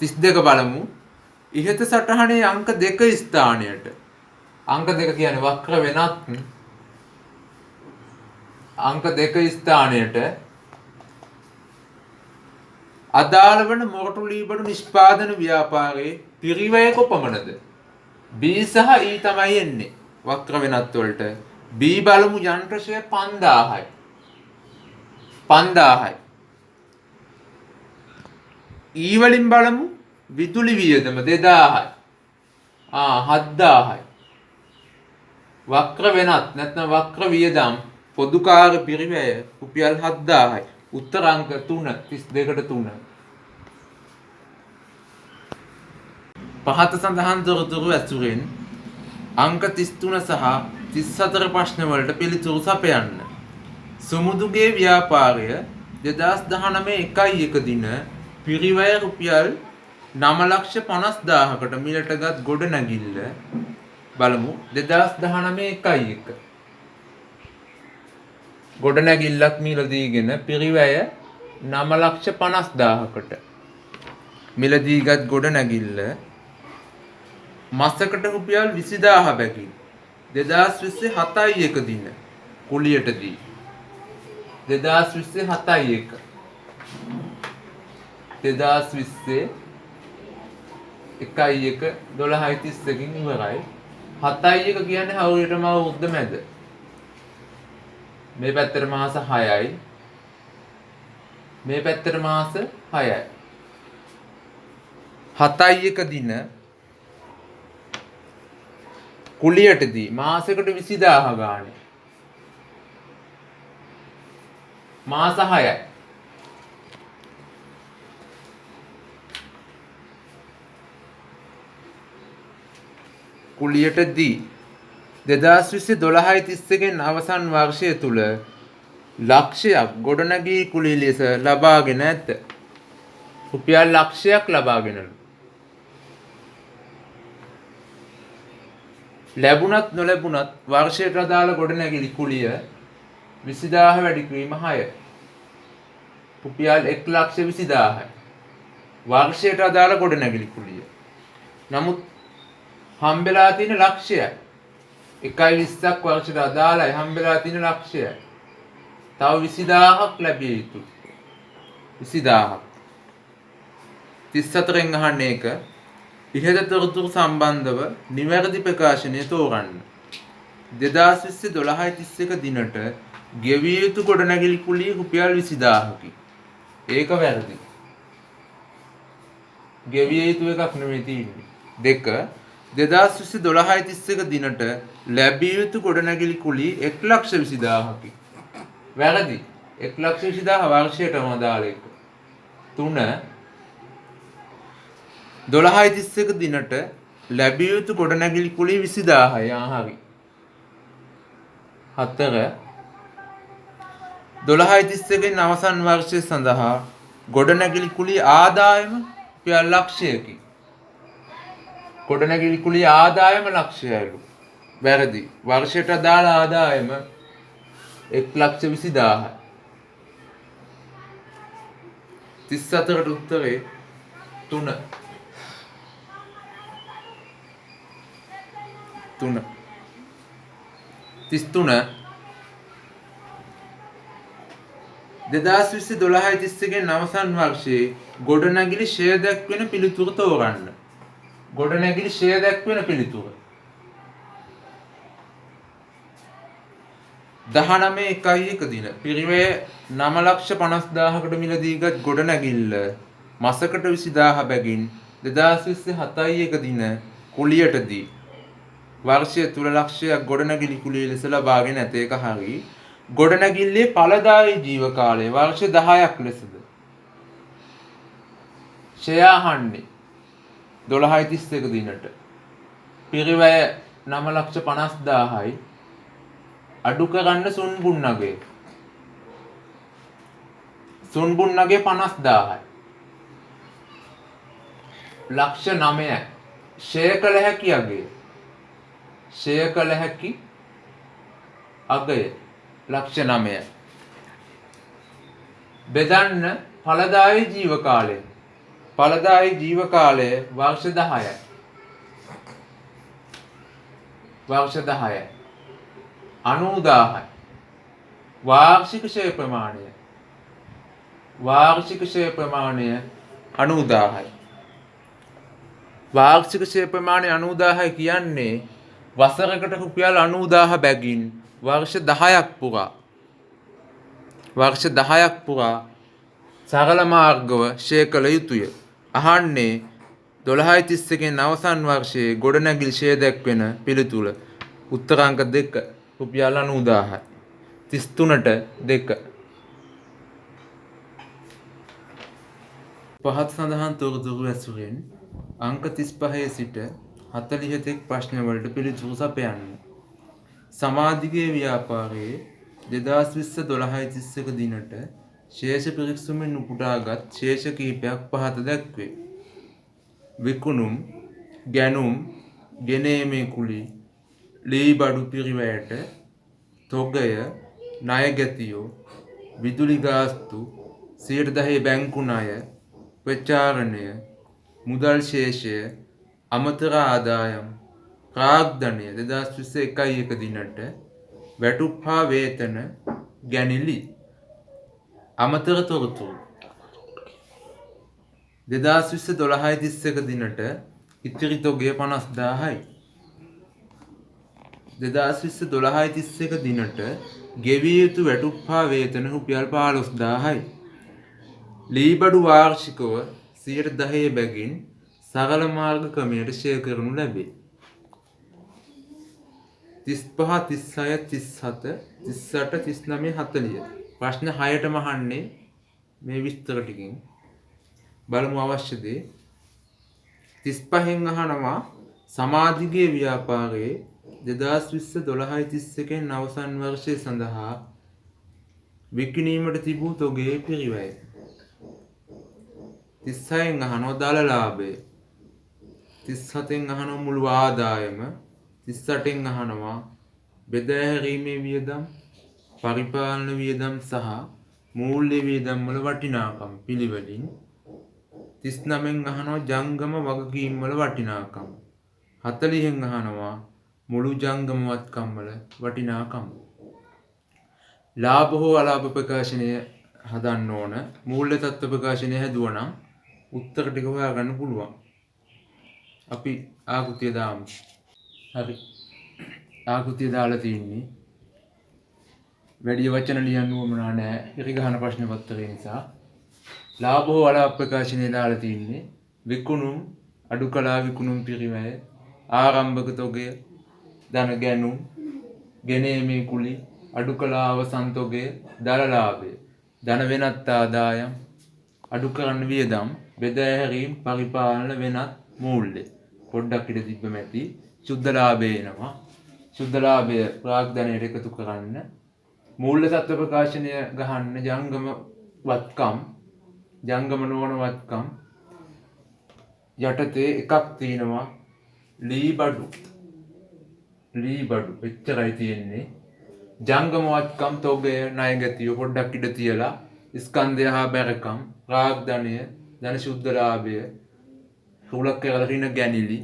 32 බලමු ඉහත සටහනේ අංක 2 ස්ථානයට අංක 2 කියන්නේ වක්‍ර වෙනත් අංක 2 ස්ථානයට අදාළ වන මොරටුලී බඩු නිෂ්පාදන ව්‍යාපාරයේ පිරිවැය කොපමණද? B සහ E තමයි එන්නේ වක්‍ර වෙනත් වලට. B බලමු යන්ත්‍රශය 5000යි. 5000යි. E වලින් බලමු විදුලි වියදම 2000යි. 7000යි. වක්‍ර වෙනත් නැත්නම් වක්‍ර වියදම් පොදුකාර්ය පිරිවැය රුපියල් 7000යි. උත්තර අංක 3 32ට 3. පහත සඳහන් තොරතුරු ඇසුරෙන් අංක 33 සහ 34 ප්‍රශ්න වලට පිළිතුරු සපයන්න. සුමුදුගේ ව්‍යාපාරය 2019 1 දින පිරිවැය රුපියල් 9,50,000කට මිලටගත් ගොඩනැගිල්ල බලමු 2019 1 ගොඩනැගිල්ලක් මිලදීගෙන පිරිවැය 9,50,000කට මිලදීගත් ගොඩනැගිල්ල මාසකට රුපියල් 20,000 බැගින් 2020 7 දින කුලියටදී 2020 7 2020 1/1/12/31කින් ඉවරයි. 7/1 කියන්නේ හවුලටම අවුරුද්ද මැද. මේ පැත්තට මාස 6යි. මේ පැත්තට මාස 6යි. 7/1 දින කුලියටදී මාසෙකට 20000 ගානේ. මාස 6යි. කුලියටදී 2020 12/31 අවසන් වර්ෂය තුල ලක්ෂයක් ගොඩනැගී කුලී ලෙස ලබාගෙන ඇත. රුපියල් ලක්ෂයක් ලබාගෙනලු. ලැබුණත් නොලැබුණත් වර්ෂයට අදාළ ගොඩනැගිලි කුලිය 20000 වැඩි කිරීම 6. රුපියල් 1,20,000යි. වර්ෂයට අදාළ ගොඩනැගිලි කුලිය. නමුත් හම්බෙලා තියෙන ලක්ෂයයි. 1.20ක් වර්ෂයට අදාළයි හම්බෙලා තියෙන ලක්ෂයයි. තව 20000ක් ලැබිය යුතුයි. 20000ක්. 34න් අහන්නේ එක ඉහත තොරතුරු සම්බන්ධව නිවැරදි ප්‍රකාශනය තෝරන්න. 2020 12/31 දිනට ගෙවිය යුතු ගොඩනැගිලි කුලිය රුපියල් 20000කි. ඒක වැරදි. ගෙවිය යුතු එකක් නෙමෙයි තියෙන්නේ. 2 2020 12/31 දිනට ලැබිය යුතු ගොඩනැගිලි කුලිය 1,20,000කි. වැරදි. 1,20,000 වර්ෂයටම අදාළ එක. 3 12/31 දිනට ලැබිය යුතු ගොඩනැගිලි කුලිය 20,000යි. හරි. 4 12/31 අවසන් වර්ෂය සඳහා ගොඩනැගිලි කුලිය ආදායම රුපියල් ලක්ෂයකි. ගොඩනැගිලි කුලිය ආදායම ලක්ෂයයිලු. වැරදි. වර්ෂයට අදාළ ආදායම 1,20,000යි. 34ට උත්තරේ 3. 33 2020 12/31 අවසන් වර්ෂයේ ගොඩනැගිලි ෂෙය දැක්වෙන පිළිතුර තෝරන්න. ගොඩනැගිලි ෂෙය දැක්වෙන පිළිතුර 19/1 දින පිරිවැය 9,50,000කට මිලදීගත් ගොඩනැගිල්ල මසකට 20,000 බැගින් 2020 7/1 දින කුලියටදී වර්ෂය තුල ලක්ෂයක් ගොඩනැගිලි කුලිය ලෙස ලබාගෙන ඇත. ඒක හරි. ගොඩනැගිල්ලේ ඵලදායී ජීව කාලය වර්ෂ 10ක් ලෙසද? ෂෙය අහන්නේ 12/31 දිනට පිරිවැය 9,50,000යි අඩු කරන්න සුන්බුන් නගය. සුන්බුන් නගය 50,000යි. ලක්ෂ 9යි. ෂෙය කළ හැකි අගය. ෂෙය කළ හැකි අගය ලක්ෂ 9යි. බෙදන්න ඵලදායී ජීව කාලය. ඵලදායී ජීව කාලය වර්ෂ 10යි. වර්ෂ 10යි. 90,000යි. වාර්ෂික ෂෙය ප්‍රමාණය. වාර්ෂික ෂෙය ප්‍රමාණය 90,000යි. වාර්ෂික ෂෙය ප්‍රමාණය 90,000යි කියන්නේ වසරකට රුපියල් 90,000 බැගින් වර්ෂ 10ක් පුරා සරල මාර්ගව ෂෙය කළ යුතුය. අහන්නේ 12/31 අවසන් වර්ෂයේ ගොඩනැගිලි ෂෙය දැක්වෙන පිළිතුර උත්තරාංක 2 රුපියල් 90,000යි. 33ට 2 පහත් සඳහන් තොරතුරු ඇසුරෙන් අංක 35 සිට 40 තෙක් ප්‍රශ්නවලට පිළිතුරු සපයන්න. සමාධිගේ ව්‍යාපාරයේ 2020 12/31 දිනට ශේෂ පිරික්සුමින් උපුටාගත් ශේෂ කිහිපයක් පහත දැක්වේ. විකුණුම්, ගැනුම්, ගෙනීමේ කුලි, ලී බඩු පිරිවැයට, තොගය, ණය ගැතියෝ, විදුලි ගාස්තු, 10% බැංකු ණය, ප්‍රචාරණය, මුදල් ශේෂය, අමතර ආදායම්, ප්‍රාග්ධනය 2021 1 දිනට වැටුප් හා වේතන ගැනිලි. අමතර තොරතුරු 2020 12/31 දිනට ඉතිරි තොගය 50,000යි. 2020 12/31 දිනට ගෙවිය යුතු වැටුප් හා වේතන රුපියල් 15,000යි. ලී බඩු වාර්ෂිකව 10% බැගින් සරල මාර්ග ක්‍රමයට ෂෙය කරනු ලැබේ. 35 36 37 38 39 40 ප්‍රශ්න 6ටම අහන්නේ මේ විස්තර ටිකෙන් බලමු අවශ්‍ය දේ. 35න් අහනවා සමාධිගේ ව්‍යාපාරයේ 2020 12/31 අවසන් වර්ෂය සඳහා විකිණීමට තිබූ තොගයේ පිරිවැය. 36න් අහනවා දල ලාභය. 37න් අහනවා මුළු ආදායම. 38න් අහනවා බෙදා හැරීමේ වියදම්, පරිපාලන වියදම් සහ මූල්‍ය වියදම් වල වටිනාකම් පිළිවෙලින්. 39න් අහනවා ජංගම වගකීම් වල වටිනාකම්. 40න් අහනවා මුළු ජංගම වත්කම් වල වටිනාකම්. ලාභ හෝ අලාභ ප්‍රකාශනය හදන්න ඕන. මූල්‍ය තත්ත්ව ප්‍රකාශනය හැදුවනම් උත්තර ටික හොයාගන්න පුළුවන්. අපි ආකෘතිය දාමු. හරි. ආකෘතිය දාලා තියෙන්නේ. වැඩි වචන ලියන්න උවමනා නැහැ. ඉරිගහන ප්‍රශ්න පත්‍රය නිසා. ලාභ හෝ අලාභ ප්‍රකාශනය දාලා තියෙන්නේ. විකුණුම්, අඩු කළා විකුණුම් පිරිවැය, ආරම්භක තොගය, ධන ගැනුම්, ගෙනීමේ කුලි, අඩු කළා අවසන් තොගය, දල ලාභය, ධන වෙනත් ආදායම්, අඩු කරන්න වියදම්, බෙදා හැරීම්, පරිපාලන වෙනත් මූල්‍ය. පොඩ්ඩක් ඉඳ තිබ්බ මැති. සුද්ධ ලාභය එනවා. සුද්ධ ලාභය ප්‍රාග්ධනයට එකතු කරන්න. මූල්‍ය තත්ත්ව ප්‍රකාශනය ගහන්න ජංගම වත්කම්, ජංගම නොවන වත්කම් යටතේ එකක් තියෙනවා ලී බඩු. ලී බඩු එච්චරයි තියෙන්නේ. ජංගම වත්කම් තොගය ණය ගැතිය පොඩ්ඩක් ඉඳ තියලා ස්කන්ධය හා බැරකම්, ප්‍රාග්ධනය, ධන සුද්ධ ලාභය, රුලක් කරලා ඍණ ගැනිලි,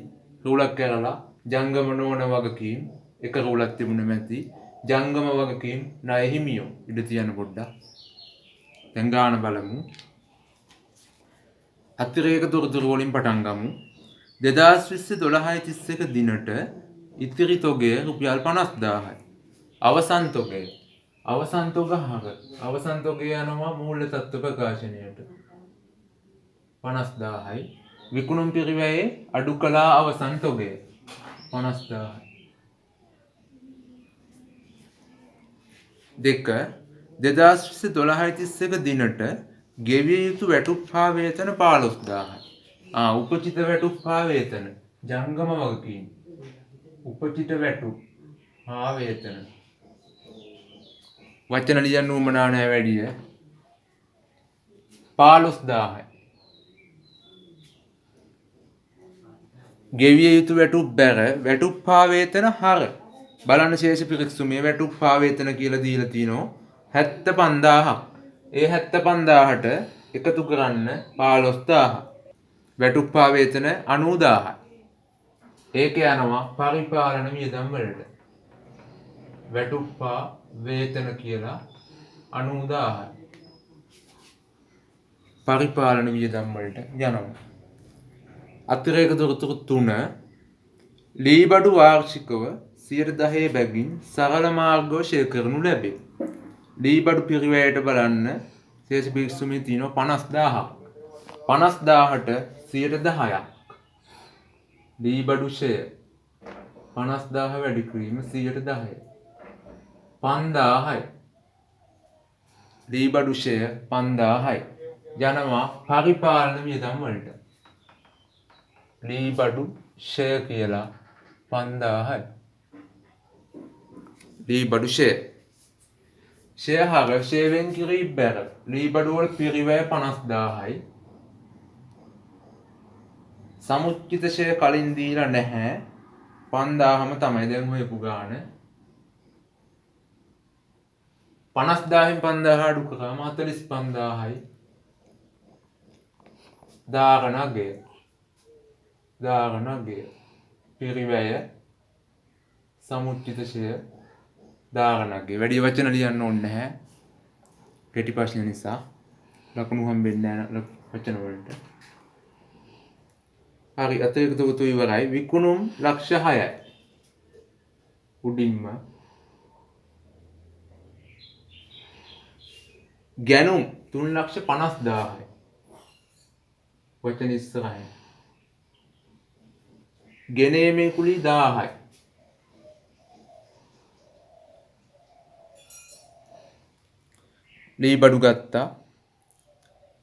රුලක් කරලා ජංගම නොවන වගකීම් එක රුලක් තිබුණ මැති ජංගම වගකීම් ණය හිමියෝ ඉඳ තියන පොඩ්ඩක්. දැන් ගාන බලමු. අතිරේක තොරතුරු වලින් පටන් ගමු. 2020 12/31 දිනට ඉතිරි තොගය රුපියල් 50000යි. අවසන් තොගය. අවසන් තොග හර. අවසන් තොගය යනවා මූල්‍ය තත්ත්ව ප්‍රකාශනයට. 50000යි. විකුණුම් පිරිවැයේ අඩු කළා අවසන් තොගය 50000යි. 2 2020 12/31 දිනට ගෙවිය යුතු වැටුප් හා වේතන 15000යි. උපචිත වැටුප් හා වේතන ජංගම වගකීම්. උපචිත වැටුප් හා වේතන. වචන ලියන්න උවමනා නැහැ වැඩිය. 15000යි. ගෙවිය යුතු වැටුප් බැර වැටුප් හා වේතන හර. බලන්න ශේෂ පිරික්සුමේ වැටුප් හා වේතන කියලා දීලා තිනෝ 75000ක්. ඒ 75000ට එකතු කරන්න 15000. වැටුප් හා වේතන 90000යි. ඒක යනවා පරිපාලන වියදම් වලට. වැටුප් හා වේතන කියලා 90000යි. පරිපාලන වියදම් වලට යනවා. අතිරේක තොරතුරු 3 ලී බඩු වාර්ෂිකව 10% බැගින් සරල මාර්ගව ෂෙයා කරනු ලැබේ. ලී බඩු පිරිවැයට බලන්න ශේෂ පිරික්සුමේ තියෙනවා 50000ක්. 50000ට 10%ක්. ලී බඩු ෂෙයා 50000 වැඩි කිරීම 10%. 5000යි. ලී බඩු ෂෙයා 5000යි. යනවා පරිපාලන වියදම් වලට. ලී බඩු ෂෙයා කියලා 5000යි. ලී බඩු ෂෙයා. ෂෙයා හර ෂෙයා වෙන් කිරී බැර. ලී බඩු වල පිරිවැය 50000යි. සමුච්චිත ෂෙයා කලින් දීලා නැහැ. 5000ම තමයි දැන් හොයපු ගාන. 50000න් 5000 අඩු කරාම 45000යි. දාගනගය. දාගනගය. පිරිවැය සමුච්චිත ෂෙයා දාගනගය. වැඩි වචන ලියන්න ඕනේ නැහැ. කෙටි ප්‍රශ්න නිසා ලකුණු හම්බෙන්නේ නැහැ වචන වලට. හරි අතිරේක තොරතුරු ඉවරයි. විකුණුම් ලක්ෂ 6යි. උඩින්ම ගැනුම් 3,50,000යි. වචන ඉස්සරහින්. ගෙනීමේ කුලී 1000යි. ලී බඩු ගත්තා.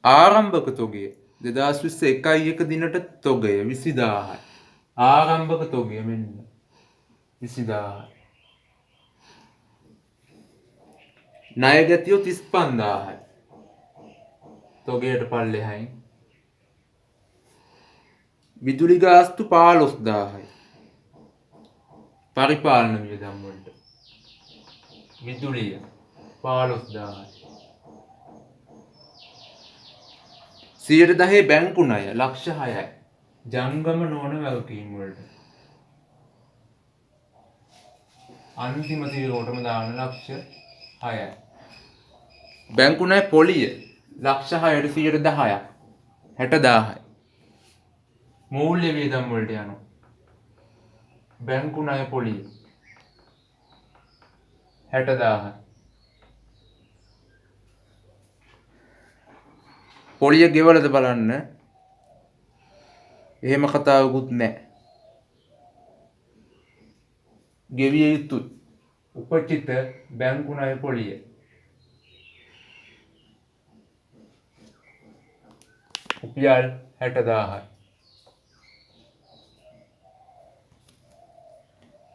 ආරම්භක තොගය 2021 1 දිනට තොගය 20000යි. ආරම්භක තොගය මෙන්න 20000යි. ණය ගැතියෝ 35000යි. තොගයට පල්ලෙහායින්. විදුලි ගාස්තු 15000යි. පරිපාලන වියදම් වලට. විදුලිය 15000යි. 10% බැංකු ණය ලක්ෂ 6යි. ජංගම නොවන වගකීම් වලට. අන්තිම තීරෝටම දාන ලක්ෂ 6යි. බැංකු ණය පොලිය ලක්ෂ 6ට 10%ක් 60000යි. මූල්‍ය වියදම් වලට යනවා. බැංකු ණය පොලිය 60000යි. පොලිය ගෙවලද බලන්න. එහෙම කතාවකුත් නැහැ. ගෙවිය යුතු උපචිත බැංකු ණය පොලිය. රුපියල් 60000යි.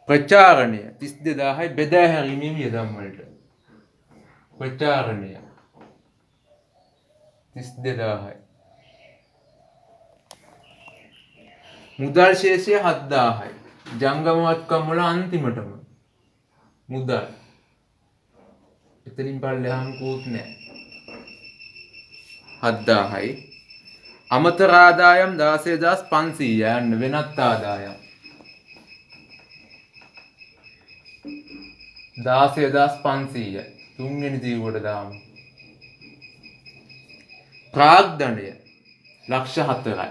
ප්‍රචාරණය 32000යි බෙදා හැරීමේ වියදම් වලට. ප්‍රචාරණය 32000යි. මුදල් ශේෂය 7000යි. ජංගම වත්කම් වල අන්තිමටම මුදල්. එතනින් පල්ලෙහාම කෝත් නැහැ. 7000යි. අමතර ආදායම් 16500 යන්න වෙනත් ආදායම් 16500 තුන්වෙනි දීවට දාමු. ප්‍රාග්ධනය ලක්ෂ 4යි.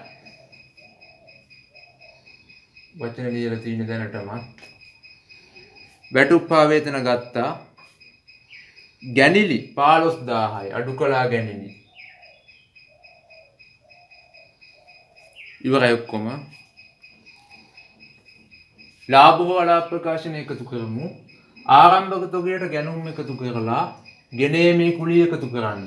වචන ලියලා තියෙන දැනටමත් වැටුප්පා වේතන ගත්තා. ගැනිලි 15000යි. අඩු කළා ගැනිලි. ඉවරයි ඔක්කොම. ලාභ හෝ අලාභ ප්‍රකාශන එකතු කරමු. ආරම්භක තොගයට ගැනුම් එකතු කරලා ගෙනීමේ කුලිය එකතු කරන්න.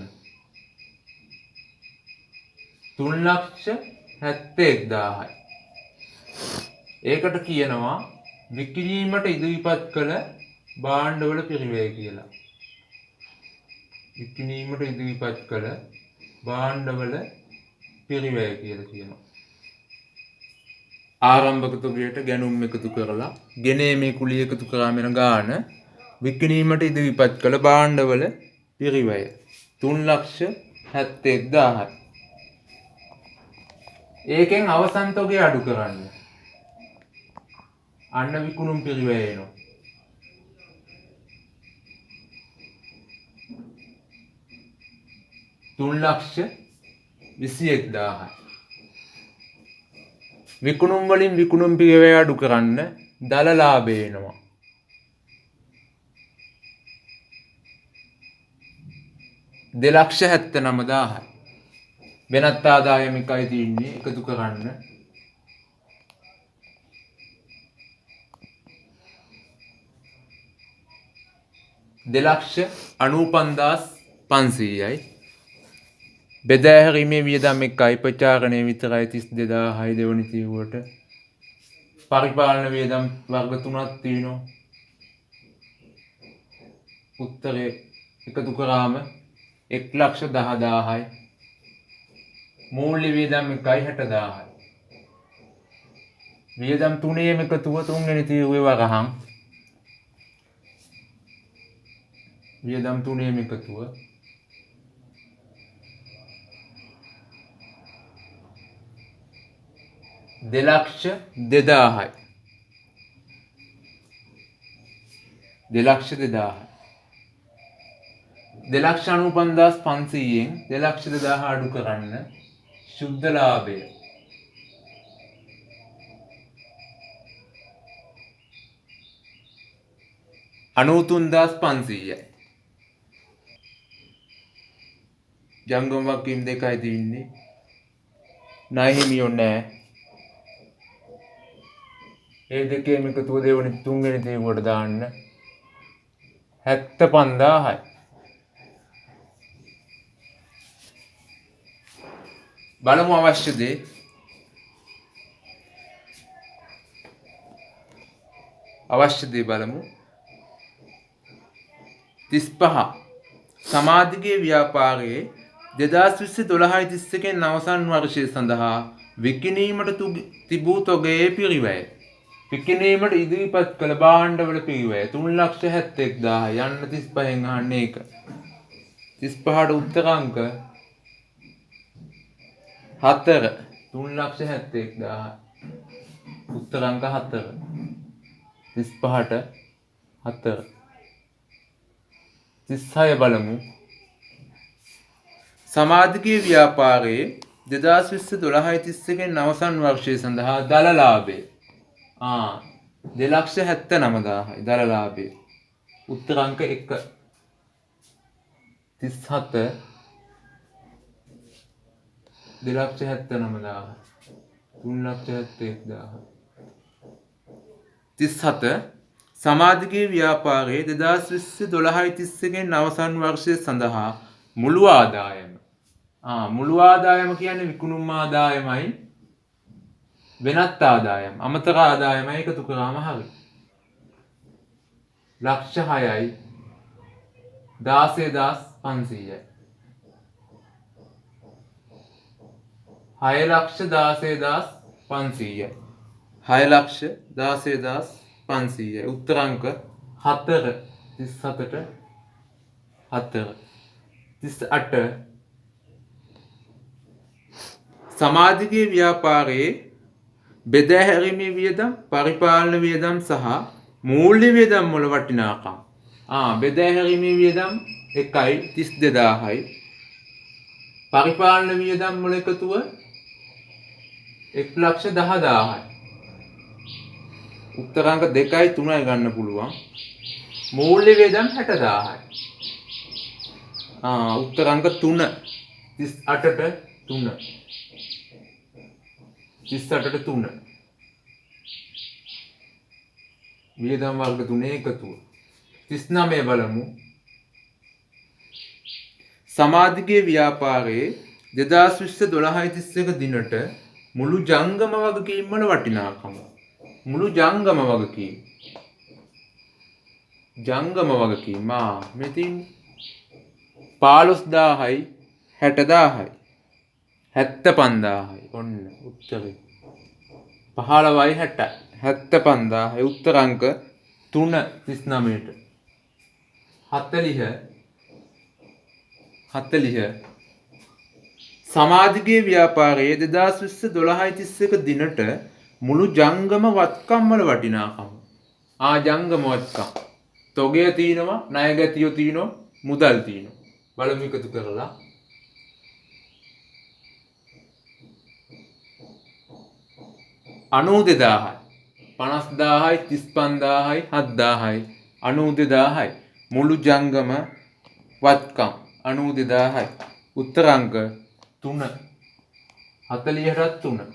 3,71,000යි. ඒකට කියනවා විකිණීමට ඉදිරිපත් කළ භාණ්ඩවල පිරිවැය කියලා. විකිණීමට ඉදිරිපත් කළ භාණ්ඩවල පිරිවැය කියලා කියනවා. ආරම්භක තොගයට ගැනුම් එකතු කරලා ගෙනීමේ කුලිය එකතු කරාම යන ගාන විකිණීමට ඉදිරිපත් කළ භාණ්ඩවල පිරිවැය 3,71,000යි. ඒකෙන් අවසන් තොගය අඩු කරන්න. අන්න විකුණුම් පිරිවැය එනවා. $3,21,000යි. විකුණුම් වලින් විකුණුම් පිරිවැය අඩු කරන්න දල ලාභය එනවා. $2,79,000යි. වෙනත් ආදායම එකයි තියෙන්නේ එකතු කරන්න. $2,95,500යි. බෙදා හැරීමේ වියදම් එකයි ප්‍රචාරණය විතරයි 32000යි දෙවනි තීරුවට. පරිපාලන වියදම් වර්ග 3ක් තියෙනවා. උත්තරේ එකතු කරාම 1,10,000යි. මූල්‍ය වියදම් එකයි 60000යි. වියදම් තුනේම එකතුව තුන්වෙනි තීරුවේ වරහන්. වියදම් තුනේම එකතුව $2,02,000යි. 2,02,000යි. 2,95,500යෙන් 2,02,000 අඩු කරන්න ශුද්ධ ලාභය 93,500යි. ජංගම වගකීම් දෙකයි තියෙන්නේ. ණය හිමියෝ නැහැ. ඒ දෙකේම එකතුව දෙවෙනි තුන්වෙනි තීරුවට දාන්න 75,000යි. බලමු අවශ්‍ය දේ. බලමු. 35 සමාජිකයේ ව්‍යාපාරයේ 2020-12-31 අවසන් වර්ෂය සඳහා විකිණීමට තිබූ තොගයේ පිරිවැය විකිණීමට ඉදිරිපත් කළ භාණ්ඩවල පිරිවැය 3,71,000 යන්න 35න් අහන්නේ ඒක. 35ට උත්තර අංක 4 3,71,000 උත්තර අංක 4 35ට 4 36 බලමු. සමාජික ව්‍යාපාරයේ 2020-12-31 අවසන් වර්ෂය සඳහා දල ලාභය 2,79,000 දල ලාභය. උත්තර අංක 1 37 2,79,000 3,71,000 37 සමාජික ව්‍යාපාරයේ 2020-12-31 අවසන් වර්ෂය සඳහා මුළු ආදායම මුළු ආදායම කියන්නේ විකුණුම් ආදායමයි වෙනත් ආදායම අමතර ආදායමයි එකතු කරාම හරි. ලක්ෂ 6යි 16,500යි 6,16,500යි 6,16,500යි උත්තර අංක 4 37ට 4 38 සමාජික ව්‍යාපාරයේ බෙදා හැරීමේ වියදම් පරිපාලන වියදම් සහ මූල්‍ය වියදම් වල වටිනාකම් බෙදා හැරීමේ වියදම් 1,32,000යි පරිපාලන වියදම් වල එකතුව 1,10,000යි උත්තර අංක 2යි 3යි ගන්න පුළුවන්. මූල්‍ය වියදම් 60,000යි උත්තර අංක 3 38ට 3 38ට 3 වියදම් වර්ග 3 එකතුව. 39 බලමු. සමාජික ව්‍යාපාරයේ 2020-12-31 දිනට මුළු ජංගම වගකීම් වල වටිනාකම. මුළු ජංගම වගකීම්. ජංගම වගකීම් මෙතින් 15,000යි 60,000යි 75,000යි ඔන්න උත්තරේ 15යි 60 75,000යි උත්තර අංක 3 39ට 40 සමාජික ව්‍යාපාරයේ 2020-12-31 දිනට මුළු ජංගම වත්කම් වල වටිනාකම ජංගම වත්කම් තොගය තියෙනවා ණය ගැතියෝ තියෙනවා මුදල් තියෙනවා බලමු එකතු කරලා 92,000යි 50,000යි 35,000යි 7,000යි 92,000යි මුළු ජංගම වත්කම් 92,000යි උත්තර අංක 3 40ට 3